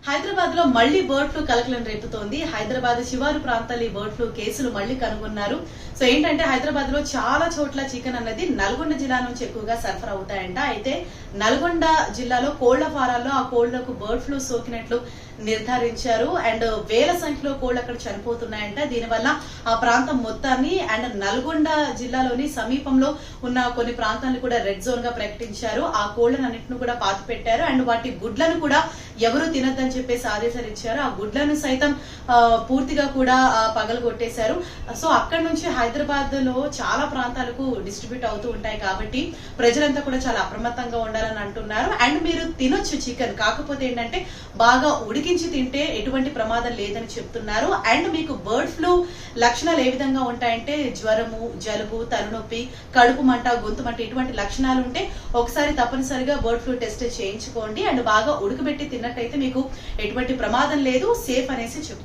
హైదరాబాద్ లో మళ్లీ bird flu కలకలం రేపుతోంది. హైదరాబాద్ శివారు ప్రాంతాల్లో ఈ బర్డ్ ఫ్లూ కేసులు మళ్లీ కనుగొన్నారు. సో ఏంటంటే హైదరాబాద్ లో చాలా చోట్ల చికెన్ అన్నది నల్గొండ జిల్లా నుంచి ఎక్కువగా సరఫరా అవుతాయంట. అయితే నల్గొండ జిల్లాలో కోళ్ల ఫారాల్లో ఆ కోళ్లకు బర్డ్ ఫ్లూ సోకినట్లు నిర్ధారించారు. అండ్ వేల సంఖ్యలో కోళ్లు అక్కడ చనిపోతున్నాయంట. దీనివల్ల ఆ ప్రాంతం మొత్తాన్ని అండ్ నల్గొండ జిల్లాలోని సమీపంలో ఉన్న కొన్ని ప్రాంతాలను కూడా రెడ్ జోన్ గా ప్రకటించారు. ఆ కోళ్లన్నింటిని కూడా పాతి పెట్టారు. అండ్ వాటి గుడ్లను కూడా ఎవరు తినొద్దని చెప్పేసి ఆదేశాలు ఇచ్చారు. ఆ గుడ్లను సైతం పూర్తిగా కూడా పగలగొట్టేశారు. సో అక్కడి నుంచి హైదరాబాద్ లో చాలా ప్రాంతాలకు డిస్ట్రిబ్యూట్ అవుతూ ఉంటాయి కాబట్టి ప్రజలంతా కూడా చాలా అప్రమత్తంగా ఉండాలని అంటున్నారు. అండ్ మీరు తినొచ్చు చికెన్, కాకపోతే ఏంటంటే బాగా ఉడికించి తింటే ఎటువంటి ప్రమాదం లేదని చెప్తున్నారు. అండ్ మీకు బర్డ్ ఫ్లూ లక్షణాలు ఏ విధంగా ఉంటాయంటే జ్వరము, జలుబు, తలనొప్పి, కడుపు మంట, గొంతు మంట ఇటువంటి లక్షణాలు ఉంటే ఒకసారి తప్పనిసరిగా బర్డ్ ఫ్లూ టెస్ట్ చేయించుకోండి. అండ్ బాగా ఉడకబెట్టి తిన్నట్టయితే మీకు ఎటువంటి ప్రమాదం లేదు, సేఫ్ అనేసి చెప్తున్నారు.